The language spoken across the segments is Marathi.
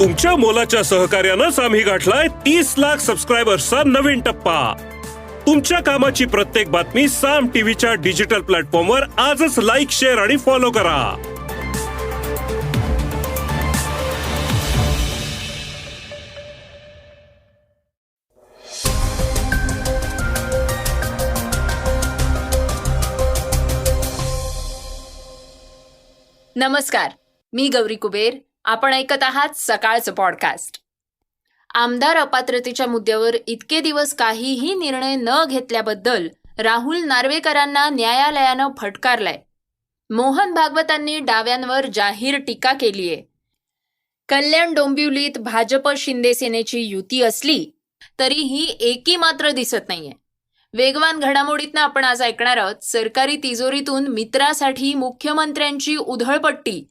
तुमच्या मोलाच्या सहकार्यानंच आम्ही गाठलाय 30 लाख सबस्क्रायबर्सचा नवीन टप्पा. तुमच्या कामाची प्रत्येक बातमी साम टीव्हीच्या डिजिटल प्लॅटफॉर्मवर आजच लाईक, शेअर आणि फॉलो करा. नमस्कार, मी गौरी कुबेर. आपण ऐकत आहात सकाळचं पॉडकास्ट. आमदार अपात्रतेच्या मुद्द्यावर इतके दिवस काहीही निर्णय न घेतल्याबद्दल राहुल नार्वेकरांना न्यायालयानं फटकारलंय. मोहन भागवतांनी डाव्यांवर जाहीर टीका केलीय. कल्याण डोंबिवलीत भाजप शिंदे सेनेची युती असली तरीही एकी मात्र दिसत नाहीये. वेगवान घडामोडीतनं आपण आज ऐकणार आहोत सरकारी तिजोरीतून मित्रासाठी मुख्यमंत्र्यांची उधळपट्टी.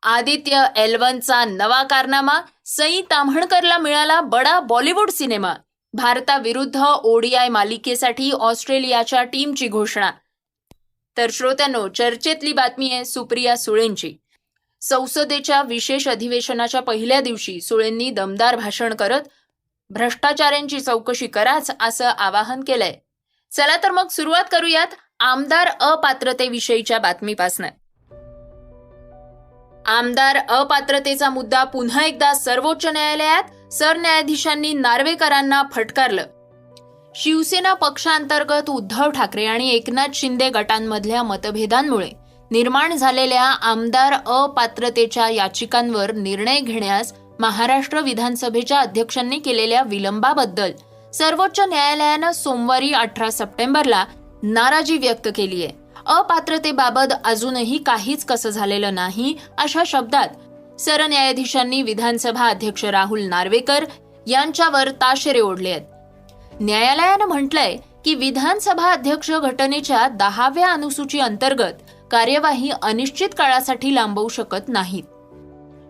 आदित्य एल1चा नवा कारनामा. सई ताम्हणकरला मिळाला बडा बॉलिवूड सिनेमा. भारताविरुद्ध ओडीआय मालिकेसाठी ऑस्ट्रेलियाच्या टीमची घोषणा. तर श्रोत्यांनो, चर्चेतली बातमी आहे सुप्रिया सुळेंची. संसदेच्या विशेष अधिवेशनाच्या पहिल्या दिवशी सुळेंनी दमदार भाषण करत भ्रष्टाचारांची चौकशी कराच असं आवाहन केलंय. चला तर मग सुरुवात करूयात आमदार अपात्रतेविषयीच्या बातमीपासून. आमदार अपात्रतेचा मुद्दा पुन्हा एकदा सर्वोच्च न्यायालयात. सरन्यायाधीशांनी नार्वेकरांना फटकारलं. शिवसेना पक्षांतर्गत उद्धव ठाकरे आणि एकनाथ शिंदे गटांमधल्या मतभेदांमुळे निर्माण झालेल्या आमदार अपात्रतेच्या याचिकांवर निर्णय घेण्यास महाराष्ट्र विधानसभेच्या अध्यक्षांनी केलेल्या विलंबाबद्दल सर्वोच्च न्यायालयानं सोमवारी 18 सप्टेंबरला नाराजी व्यक्त केली आहे. अपात्रतेबाबत अजूनही काहीच कसं झालेलं नाही अशा शब्दात सरन्यायाधीशांनी विधानसभा अध्यक्ष राहुल नार्वेकर यांच्यावर ताशेरे ओढले आहेत. न्यायालयानं म्हटलंय की विधानसभा अध्यक्ष घटनेच्या 10व्या अनुसूची अंतर्गत कार्यवाही अनिश्चित काळासाठी लांबवू शकत नाहीत.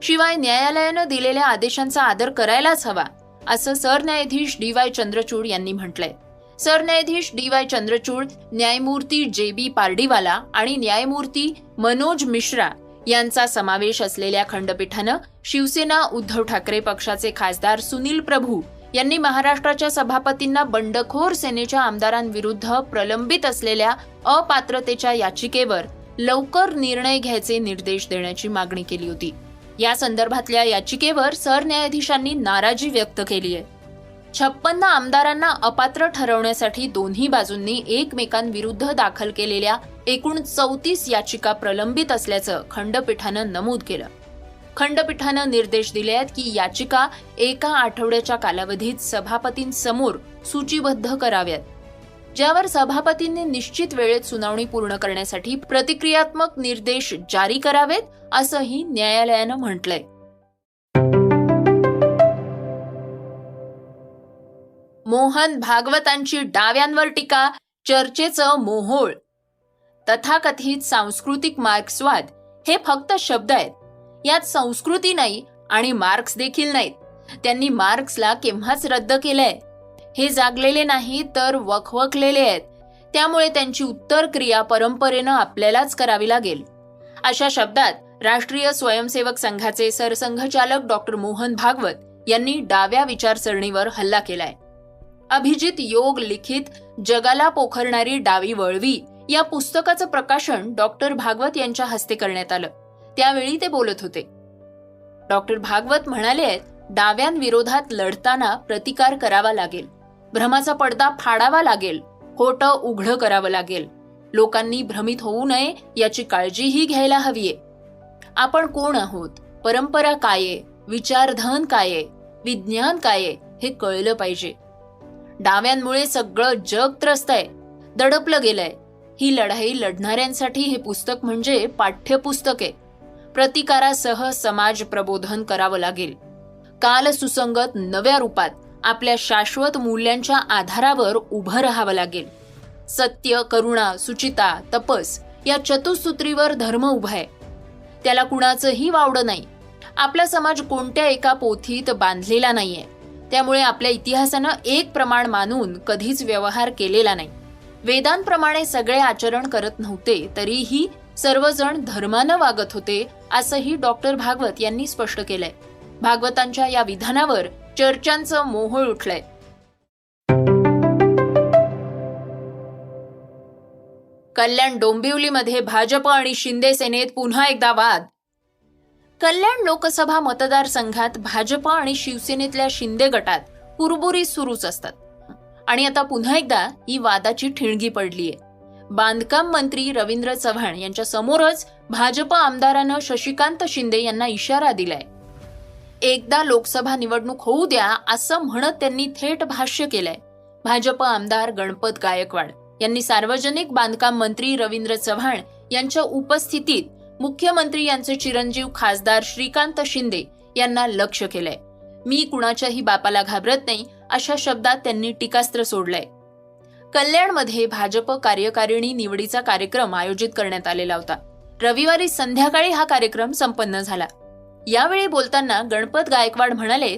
शिवाय न्यायालयानं दिलेल्या आदेशांचा आदर करायलाच हवा असं सरन्यायाधीश डी.वाय. चंद्रचूड यांनी म्हटलंय. सरन्यायाधीश डी.वाय. चंद्रचूड, न्यायमूर्ती जे.बी. पार्डीवाला आणि न्यायमूर्ती मनोज मिश्रा यांचा समावेश असलेल्या खंडपीठानं शिवसेना उद्धव ठाकरे पक्षाचे खासदार सुनील प्रभू यांनी महाराष्ट्राच्या सभापतींना बंडखोर सेनेच्या आमदारांविरुद्ध प्रलंबित असलेल्या अपात्रतेच्या याचिकेवर लवकर निर्णय घ्यायचे निर्देश देण्याची मागणी केली होती. या संदर्भातल्या याचिकेवर सरन्यायाधीशांनी नाराजी व्यक्त केली आहे. 56 आमदारांना अपात्र ठरवण्यासाठी दोन्ही बाजूंनी एकमेकांविरुद्ध दाखल केलेल्या एकूण 34 याचिका प्रलंबित असल्याचं खंडपीठानं नमूद केलं. खंडपीठानं निर्देश दिले आहेत की याचिका 1 आठवड्याच्या कालावधीत सभापतींसमोर सूचीबद्ध कराव्यात, ज्यावर सभापतींनी निश्चित वेळेत सुनावणी पूर्ण करण्यासाठी प्रतिक्रियात्मक निर्देश जारी करावेत असंही न्यायालयानं म्हटलंय. मोहन भागवतांची डाव्यांवर टीका, चर्चेचं मोहोळ. तथाकथित सांस्कृतिक मार्क्सवाद हे फक्त शब्द आहेत. यात संस्कृती नाही आणि मार्क्स देखील नाहीत. त्यांनी मार्क्सला केव्हाच रद्द केलंय. हे जागलेले नाही तर वखवकलेले आहेत. त्यामुळे त्यांची उत्तर क्रिया परंपरेनं आपल्यालाच करावी लागेल. अशा शब्दात राष्ट्रीय स्वयंसेवक संघाचे सरसंघचालक डॉक्टर मोहन भागवत यांनी डाव्या विचारसरणीवर हल्ला केलाय. अभिजित योग लिखित जगाला पोखरणारी डावी वळवी या पुस्तकाचं प्रकाशन डॉक्टर भागवत यांच्या हस्ते करण्यात आलं. त्यावेळी ते बोलत होते. डॉक्टर भागवत म्हणाले, डाव्यांविरोधात लढताना प्रतिकार करावा लागेल, भ्रमाचा पडदा फाडावा लागेल, खोटं उघडं करावं लागेल. लोकांनी भ्रमित होऊ नये याची काळजीही घ्यायला हवीये. आपण कोण आहोत, परंपरा काय आहे, विचारधन काय आहे, विज्ञान काय आहे हे कळलं पाहिजे. डाव्यांमुळे सगळं जग त्रस्तय, दडपलं गेलंय. ही लढाई लढणाऱ्यांसाठी हे पुस्तक म्हणजे पाठ्यपुस्तक आहे. प्रतिकारासह समाज प्रबोधन करावं लागेल. काल सुसंगत नव्या रूपात आपल्या शाश्वत मूल्यांच्या आधारावर उभं राहावं लागेल. सत्य, करुणा, सुचिता, तपस या चतुसूत्रीवर धर्म उभा आहे. त्याला कुणाचंही वावडं नाही. आपला समाज कोणत्या एका पोथीत बांधलेला नाहीये. त्यामुळे आपल्या इतिहासानं एक प्रमाण मानून कधीच व्यवहार केलेला नाही. वेदांप्रमाणे सगळे आचरण करत नव्हते तरीही सर्वजण धर्मानं वागत होते असंही डॉक्टर भागवत यांनी स्पष्ट केलंय. भागवतांच्या या विधानावर चर्चांचं मोहोळ उठलंय. कल्याण डोंबिवलीमध्ये भाजप आणि शिंदे सेनेत पुन्हा एकदा वाद. कल्याण लोकसभा मतदारसंघात भाजप आणि शिवसेनेतल्या शिंदे गटात कुरबुरी सुरूच असतात आणि आता पुन्हा एकदा ही वादाची ठिणगी पडलीय. बांधकाम मंत्री रवींद्र चव्हाण यांच्या समोरच भाजप आमदारानं शशिकांत शिंदे यांना इशारा दिलाय. एकदा लोकसभा निवडणूक होऊ द्या असं म्हणत त्यांनी थेट भाष्य केलंय. भाजप आमदार गणपत गायकवाड यांनी सार्वजनिक बांधकाम मंत्री रवींद्र चव्हाण यांच्या उपस्थितीत मुख्यमंत्री यांचे चिरंजीव खासदार श्रीकांत शिंदे यांना लक्ष्य केलंय. मी कुणाच्याही बापाला घाबरत नाही अशा शब्दात त्यांनी टीकास्त्र सोडलंय. कल्याणमध्ये भाजप कार्यकारिणी निवडीचा कार्यक्रम आयोजित करण्यात आलेला होता. रविवारी संध्याकाळी हा कार्यक्रम संपन्न झाला. यावेळी बोलताना गणपत गायकवाड म्हणाले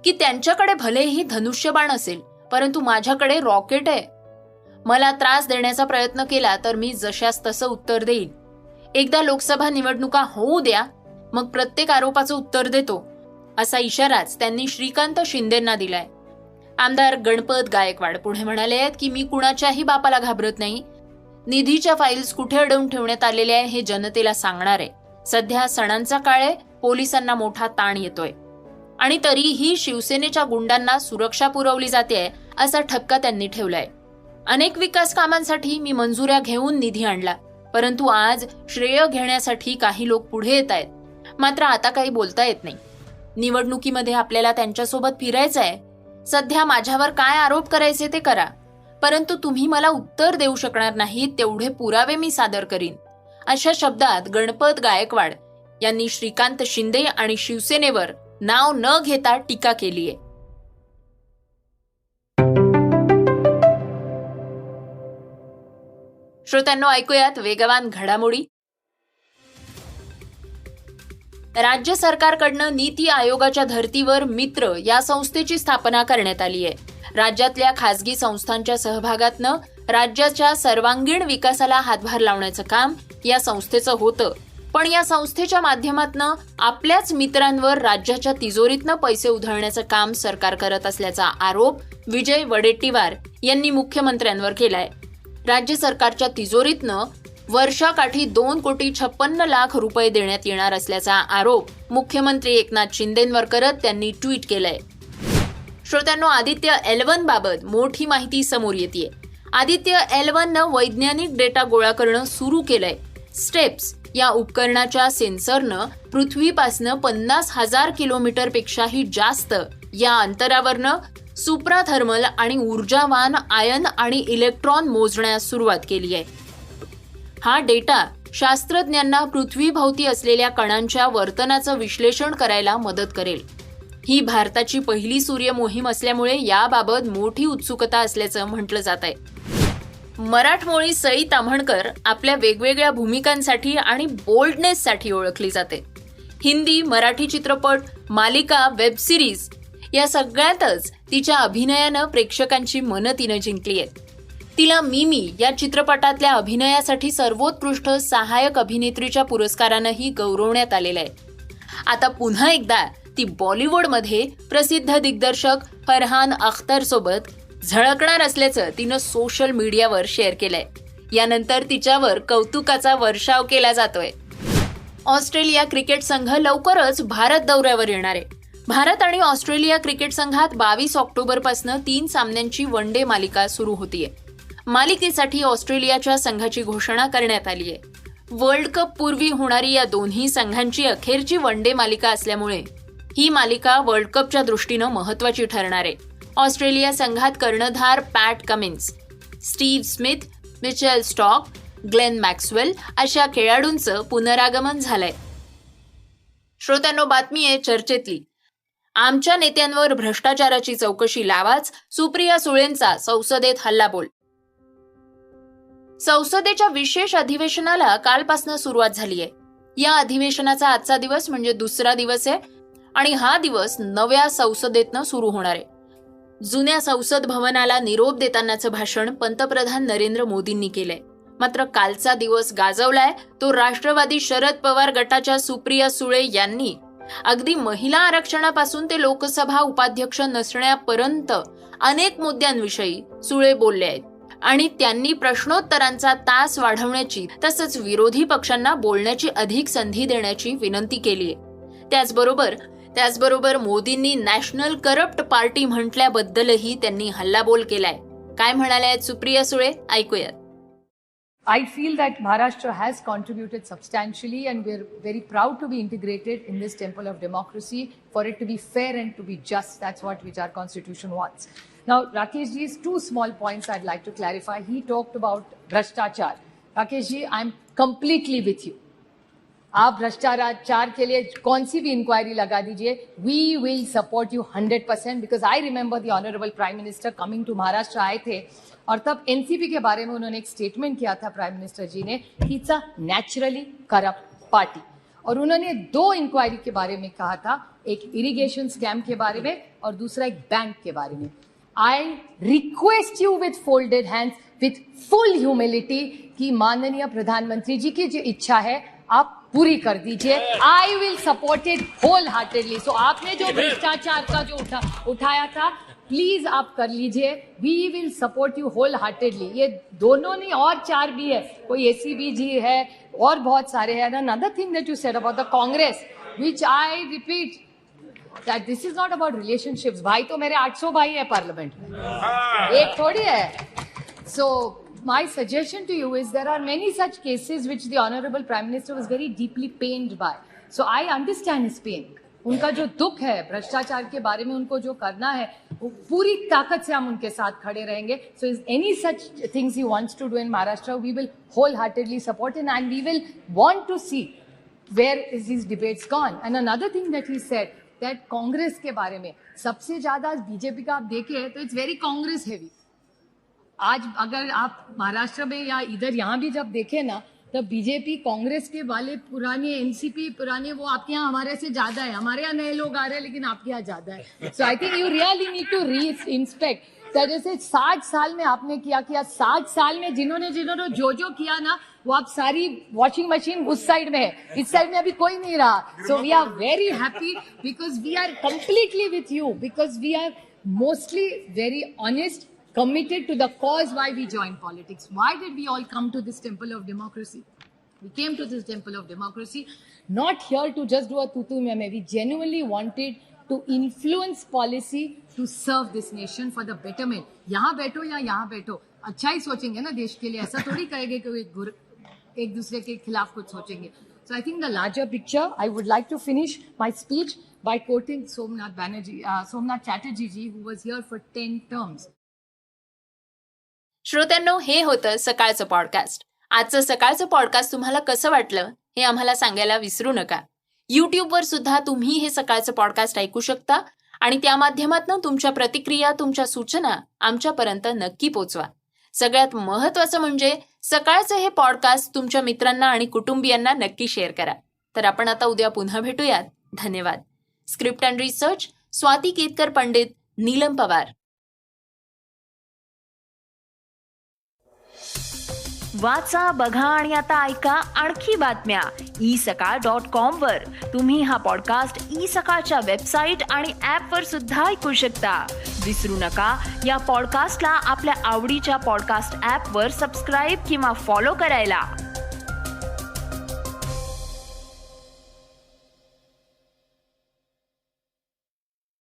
की त्यांच्याकडे भलेही धनुष्यबाण असेल परंतु माझ्याकडे रॉकेट आहे. मला त्रास देण्याचा प्रयत्न केला तर मी जशास तसं उत्तर देईन. एकदा लोकसभा निवडणुका होऊ द्या मग प्रत्येक आरोपाचं उत्तर देतो असा इशाराच त्यांनी श्रीकांत शिंदेंना दिलाय. आमदार गणपत गायकवाड पुढे म्हणाले आहेत की मी कुणाच्याही बापाला घाबरत नाही. निधीच्या फाईल्स कुठे अडवून ठेवण्यात आलेल्या आहे हे जनतेला सांगणार आहे. सध्या सणांचा काळ आहे, पोलिसांना मोठा ताण येतोय आणि तरीही शिवसेनेच्या गुंडांना सुरक्षा पुरवली जाते असा ठपका त्यांनी ठेवलाय. अनेक विकास कामांसाठी मी मंजुऱ्या घेऊन निधी आणला परंतु आज श्रेय घेण्यासाठी काही लोक पुढे येत आहेत. मात्र आता काही बोलता येत नाही. निवडणुकीमध्ये आपल्याला त्यांच्यासोबत फिरायचं आहे. सध्या माझ्यावर काय आरोप करायचे ते करा परंतु तुम्ही मला उत्तर देऊ शकणार नाही तेवढे पुरावे मी सादर करीन अशा शब्दात गणपत गायकवाड यांनी श्रीकांत शिंदे आणि शिवसेनेवर नाव न घेता टीका केलीय. श्रोत्यांनो, ऐकूयात वेगवान घडामोडी. राज्य सरकारकडनं नीती आयोगाच्या धर्तीवर मित्र या संस्थेची स्थापना करण्यात आली आहे. राज्यातल्या खासगी संस्थांच्या सहभागातनं राज्याच्या सर्वांगीण विकासाला हातभार लावण्याचं काम या संस्थेचं होतं. पण या संस्थेच्या माध्यमातनं आपल्याच मित्रांवर राज्याच्या तिजोरीतनं पैसे उधळण्याचं काम सरकार करत असल्याचा आरोप विजय वडेट्टीवार यांनी मुख्यमंत्र्यांवर केलाय. राज्य सरकारच्या तिजोरीतनं वर्षाकाठी 2,56,00,000 रुपये देण्यात येणार असल्याचा आरोप मुख्यमंत्री एकनाथ शिंदेंवर करत त्यांनी ट्विट केलंय. श्रोत्यांनो, आदित्य L1 बाबत मोठी माहिती समोर येतेय. आदित्य L1नं वैज्ञानिक डेटा गोळा करणं सुरू केलंय. स्टेप्स या उपकरणाच्या सेन्सरनं पृथ्वीपासनं 50,000 किलोमीटरपेक्षाही जास्त या अंतरावरनं सुप्राथर्मल आणि ऊर्जावान आयन आणि इलेक्ट्रॉन मोजण्यास सुरुवात केली आहे. हा डेटा शास्त्रज्ञांना पृथ्वीभोवती असलेल्या कणांच्या वर्तनाचं विश्लेषण करायला मदत करेल. ही भारताची पहिली सूर्य मोहीम असल्यामुळे याबाबत मोठी उत्सुकता असल्याचं म्हटलं जात आहे. मराठमोळी सई ताम्हणकर आपल्या वेगवेगळ्या भूमिकांसाठी आणि बोल्डनेससाठी ओळखली जाते. हिंदी, मराठी चित्रपट, मालिका, वेब सिरीज या सगळ्यातच तिच्या अभिनयानं प्रेक्षकांची मनं तिनं जिंकली आहेत. तिला मिमी या चित्रपटातल्या अभिनयासाठी सर्वोत्कृष्ट सहाय्यक अभिनेत्रीच्या पुरस्कारानंही गौरवण्यात आलेलं आहे. आता पुन्हा एकदा ती बॉलिवूडमध्ये प्रसिद्ध दिग्दर्शक फरहान अख्तर सोबत झळकणार असल्याचं तिनं सोशल मीडियावर शेअर केलंय. यानंतर तिच्यावर कौतुकाचा वर्षाव केला जातोय. ऑस्ट्रेलिया क्रिकेट संघ लवकरच भारत दौऱ्यावर येणार आहे. भारत आणि ऑस्ट्रेलिया क्रिकेट संघात 22 ऑक्टोबरपासून 3 सामन्यांची वन डे मालिका सुरू होतीये. मालिकेसाठी ऑस्ट्रेलियाच्या संघाची घोषणा करण्यात आली आहे. वर्ल्ड कप पूर्वी होणारी या दोन्ही संघांची अखेरची वन डे मालिका असल्यामुळे ही मालिका वर्ल्ड कपच्या दृष्टीनं महत्वाची ठरणार आहे. ऑस्ट्रेलिया संघात कर्णधार Pat Cummins, Steve Smith, Mitchell Starc, Glenn Maxwell अशा खेळाडूंचं पुनरागमन झालंय. श्रोत्यांनो, बातमी आहे चर्चेतली. आमच्या नेत्यांवर भ्रष्टाचाराची चौकशी लावाच, सुप्रिया सुळेंचा संसदेत हल्लाबोल. संसदेच्या विशेष अधिवेशनाला कालपासून सुरुवात झाली आहे. या अधिवेशनाचा आजचा दिवस म्हणजे दुसरा दिवस आहे आणि हा दिवस नव्या संसदेतनं सुरू होणार आहे. जुन्या संसद भवनाला निरोप देतानाचं भाषण पंतप्रधान नरेंद्र मोदींनी केलंय. मात्र कालचा दिवस गाजवलाय तो राष्ट्रवादी शरद पवार गटाच्या सुप्रिया सुळे यांनी अगदी महिला आरक्षणापासून ते लोकसभा उपाध्यक्ष नसण्यापर्यंत अनेक मुद्द्यांविषयी सुळे बोलले आहेत आणि त्यांनी प्रश्नोत्तरांचा तास वाढवण्याची तसंच विरोधी पक्षांना बोलण्याची अधिक संधी देण्याची विनंती केली आहे. त्याचबरोबर मोदींनी नॅशनल करप्ट पार्टी म्हटल्याबद्दलही त्यांनी हल्लाबोल केलाय. काय म्हणाल्या आहेत सुप्रिया सुळे, ऐकूयात. I feel that Maharashtra has contributed substantially and we're very proud to be integrated in this temple of democracy, for it to be fair and to be just. That's what which our constitution wants. Now, Rakesh ji's two small points I'd like to clarify. He talked about Bhrashtachar. Rakesh ji, I'm completely with you. आप भ्रष्टाचार के लिए कौन सी भी इंक्वायरी लगा दीजिए, we will support you 100% because I remember the honourable prime minister coming to Maharashtra आए थे और तब एनसीपी के बारे में उन्होंने एक स्टेटमेंट किया था प्राइम मिनिस्टर जी ने, it's a naturally corrupt party. और उन्होंने दो इंक्वायरी के बारे में कहा था, एक इरिगेशन स्कैम के बारे में और दूसरा एक बैंक के बारे में. I request you with folded hands, with full humility कि माननीय प्रधानमंत्री जी की जो इच्छा है आप पूरी कर दीजिए. I will support it wholeheartedly. So आपने जो भ्रष्टाचार का जो उठाया था, प्लीज आप कर लीजिए. We will support you wholeheartedly. ये दोनों नहीं और चार भी है, कोई एसीबी जी है और बहुत सारे हैं. Another thing that you sed about the Congress, which I repeat that this is not about relationships. भाई तो मेरे 800 भाई है पार्लियामेंट में, एक थोड़ी है. So my suggestion to you is there are many such cases which the honorable prime minister was very deeply pained by. So I understand his pain. उनका जो दुख है भ्रष्टाचार के बारे में, उनको जो करना है वो पूरी ताकत से हम उनके साथ खड़े रहेंगे. So is any such things he wants to do in Maharashtra, we will wholeheartedly support him and we will want to see where is these debates gone. And another thing that he said, that Congress के बारे में सबसे ज्यादा बीजेपी का आप देखें तो इट्स वेरी कांग्रेस हेवी. आज अगर आप महाराष्ट्र में या इधर यहाँ भी जब देखें ना, तो बीजेपी कांग्रेस के वाले पुराने एनसीपी पुराने वो आपके यहाँ हमारे से ज्यादा है. हमारे यहाँ नए लोग आ रहे हैं लेकिन आपके यहाँ ज्यादा है. So I think you really need to reinspect. जैसे 60 साल में आपने किया 60 साल में जिन्होंने जो किया ना, वो आप सारी वॉशिंग मशीन उस साइड में है, इस साइड में अभी कोई नहीं रहा. So we are very happy because we are completely with you, because we are mostly very honest, committed to the cause why we joined politics. Why did we all come to this temple of democracy? We came to this temple of democracy not here to just do a tutu meme. We genuinely wanted to influence policy to serve this nation for the betterment. यहाँ बैठो या यहाँ बैठो, अच्छा ही सोचेंगे ना देश के लिए. ऐसा थोड़ी कहेंगे कि एक दूसरे के खिलाफ कुछ सोचेंगे. So I think the larger picture, I would like to finish my speech by quoting Somnath Chatterjee ji, who was here for 10 terms. श्रोत्यांनो, हे होतं सकाळचं पॉडकास्ट. आजचं सकाळचं पॉडकास्ट तुम्हाला कसं वाटलं हे आम्हाला सांगायला विसरू नका. युट्यूबवर सुद्धा तुम्ही हे सकाळचं पॉडकास्ट ऐकू शकता आणि त्या माध्यमातून तुमच्या प्रतिक्रिया, तुमच्या सूचना आमच्यापर्यंत नक्की पोचवा. सगळ्यात महत्त्वाचं म्हणजे सकाळचं हे पॉडकास्ट तुमच्या मित्रांना आणि कुटुंबियांना नक्की शेअर करा. तर आपण आता उद्या पुन्हा भेटूयात. धन्यवाद. Script and research Swati Ketkar Pandit, Neelam Pawar. वाचा, बघा आणि आता ऐका आणखी बातम्या isakal.com वर. तुम्ही हा पॉडकास्ट isakal वेबसाईट आणि ऍपवर सुद्धा ऐकू शकता. विसरू नका, या पॉडकास्टला आपल्या आवडीच्या पॉडकास्ट ऍपवर सबस्क्राईब किंवा फॉलो करायला.